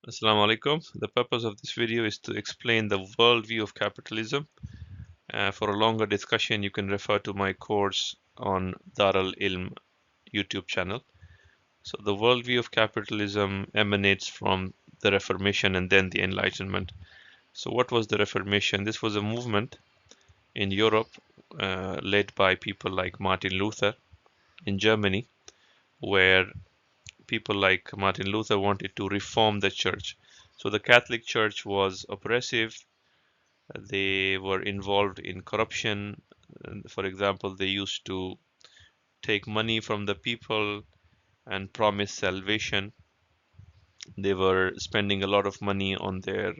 Assalamu alaikum. The purpose of this video is to explain the worldview of capitalism. For a longer discussion, you can refer to my course on Darul Ilm YouTube channel. So the worldview of capitalism emanates from the Reformation and then the Enlightenment. So what was the Reformation? This was a movement in Europe led by people like Martin Luther in Germany, where people like Martin Luther wanted to reform the church. So the Catholic Church was oppressive. They were involved in corruption. For example, they used to take money from the people and promise salvation. They were spending a lot of money on their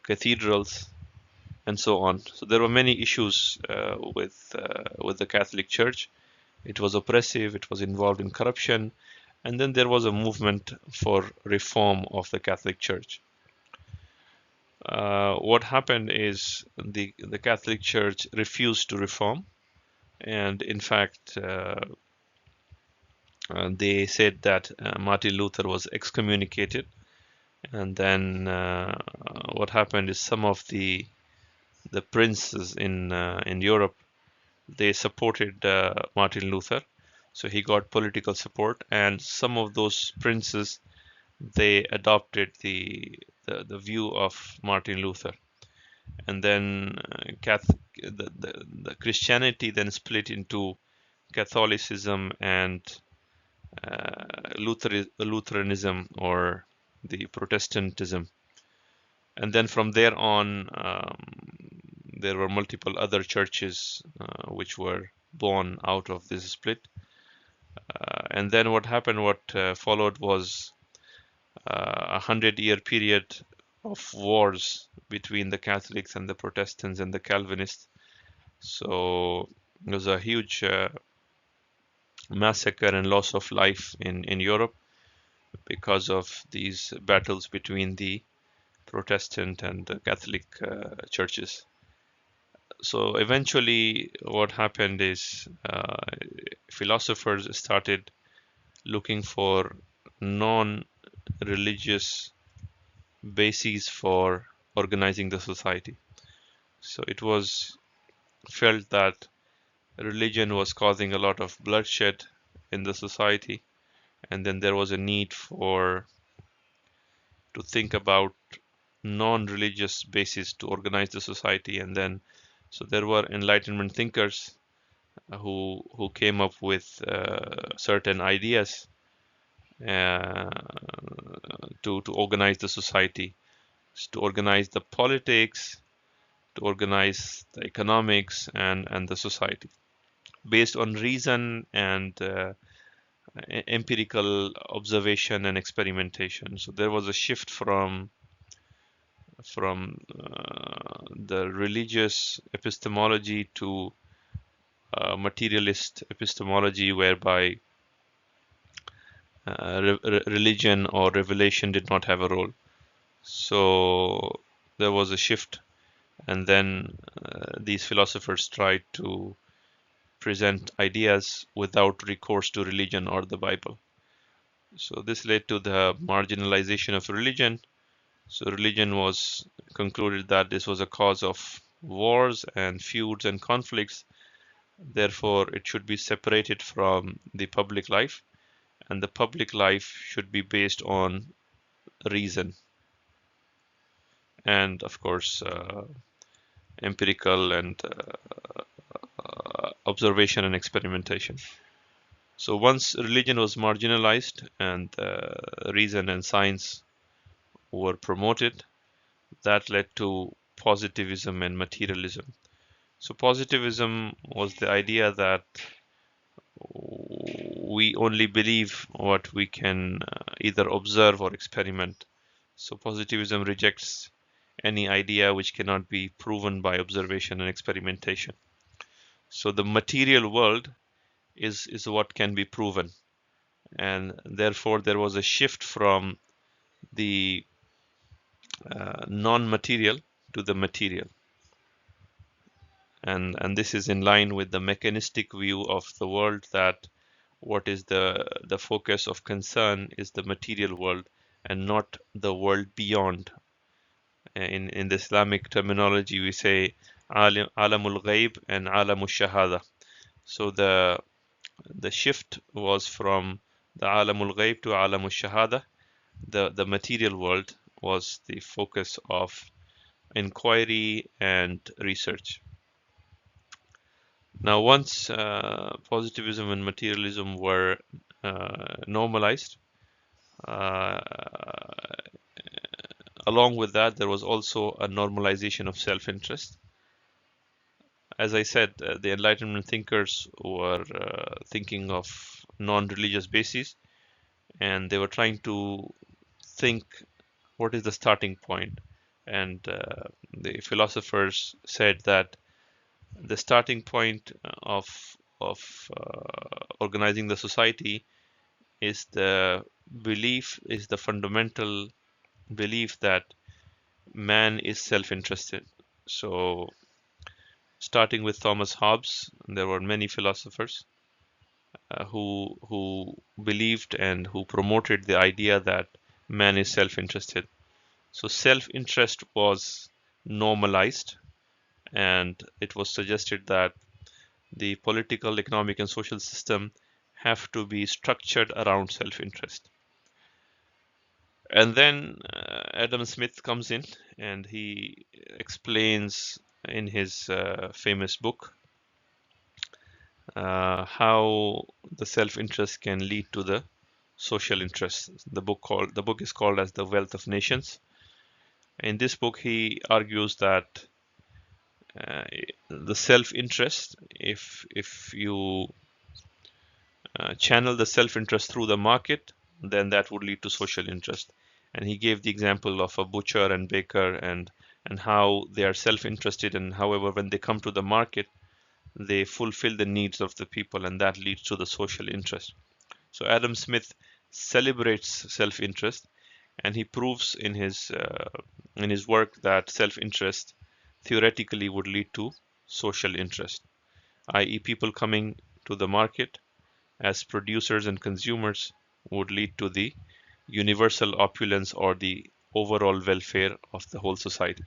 cathedrals and so on. So there were many issues with the Catholic Church. It was oppressive. It was involved in corruption, and then there was a movement for reform of the Catholic Church. What happened is the Catholic Church refused to reform, and in fact, they said that Martin Luther was excommunicated. And then what happened is some of the princes in Europe, they supported Martin Luther, so he got political support, and some of those princes, they adopted the view of Martin Luther. And then the Christianity then split into Catholicism and Lutheranism, or the Protestantism. And then from there on, there were multiple other churches which were born out of this split. And then what happened, what followed was a 100-year period of wars between the Catholics and the Protestants and the Calvinists. So it was a huge massacre and loss of life in Europe because of these battles between the Protestant and the Catholic churches. So eventually what happened is philosophers started looking for non-religious bases for organizing the society. So it was felt that religion was causing a lot of bloodshed in the society, and then there was a need to think about non-religious basis to organize the society. And then so there were Enlightenment thinkers who came up with certain ideas uh, to organize the society, to organize the politics, to organize the economics and the society based on reason and empirical observation and experimentation. So there was a shift from the religious epistemology to materialist epistemology, whereby religion or revelation did not have a role. So there was a shift, and then these philosophers tried to present ideas without recourse to religion or the Bible. So this led to the marginalization of religion. So religion was concluded that this was a cause of wars and feuds and conflicts. Therefore, it should be separated from the public life, and the public life should be based on reason and, of course, empirical and observation and experimentation. So once religion was marginalized and reason and science were promoted, that led to positivism and materialism. So positivism was the idea that we only believe what we can either observe or experiment. So positivism rejects any idea which cannot be proven by observation and experimentation. So the material world is what can be proven, and therefore there was a shift from the non-material to the material, and this is in line with the mechanistic view of the world, that what is the focus of concern is the material world and not the world beyond. In the Islamic terminology, we say alamul ghaib and alamul shahada. So the shift was from the alamul ghaib to alamul shahada. The material world was the focus of inquiry and research. Now, once positivism and materialism were normalized, uh, along with that, there was also a normalization of self-interest. As I said, the Enlightenment thinkers were thinking of non-religious bases, and they were trying to think what is the starting point. And the philosophers said that the starting point of organizing the society is the fundamental belief that man is self-interested. So starting with Thomas Hobbes, there were many philosophers who believed and who promoted the idea that man is self-interested. So self-interest was normalized, and it was suggested that the political, economic, and social system have to be structured around self-interest. And then Adam Smith comes in and he explains in his famous book how the self-interest can lead to the social interest. The book is called as The Wealth of Nations. In this book, he argues that uh, the self-interest, if you channel the self-interest through the market, then that would lead to social interest. And he gave the example of a butcher and baker and how they are self-interested, and however, when they come to the market, they fulfill the needs of the people, and that leads to the social interest. So Adam Smith celebrates self-interest, and he proves in his work that self-interest theoretically would lead to social interest, i.e., people coming to the market as producers and consumers would lead to the universal opulence or the overall welfare of the whole society.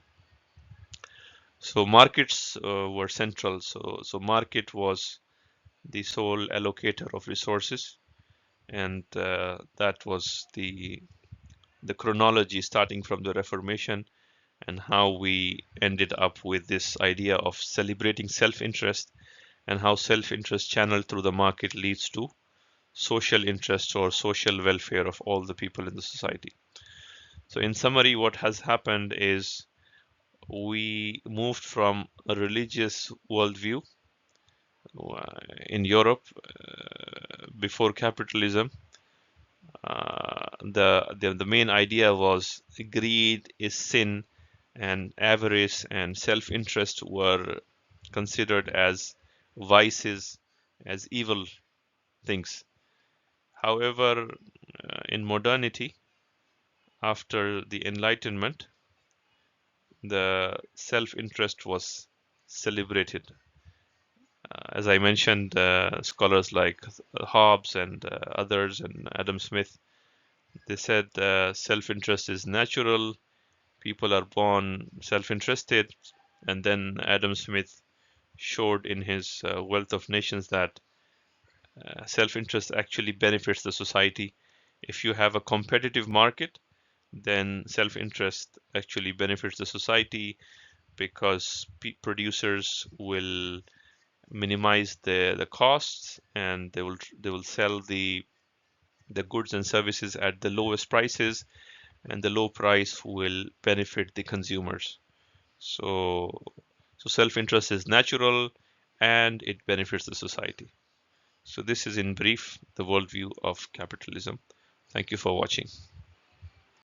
So markets were central. So market was the sole allocator of resources, and that was the chronology starting from the Reformation and how we ended up with this idea of celebrating self-interest and how self-interest channeled through the market leads to social interest or social welfare of all the people in the society. So in summary, what has happened is we moved from a religious worldview in Europe before capitalism. The main idea was greed is sin, and avarice and self-interest were considered as vices, as evil things. However, in modernity, after the Enlightenment, the self-interest was celebrated. As I mentioned, scholars like Hobbes and others and Adam Smith, they said self-interest is natural, people are born self-interested, and then Adam Smith showed in his Wealth of Nations that self-interest actually benefits the society. If you have a competitive market, then self-interest actually benefits the society because producers will minimize the costs, and they will sell the goods and services at the lowest prices, and the low price will benefit the consumers. So self-interest is natural and it benefits the society. So this is in brief the worldview of capitalism. Thank you for watching.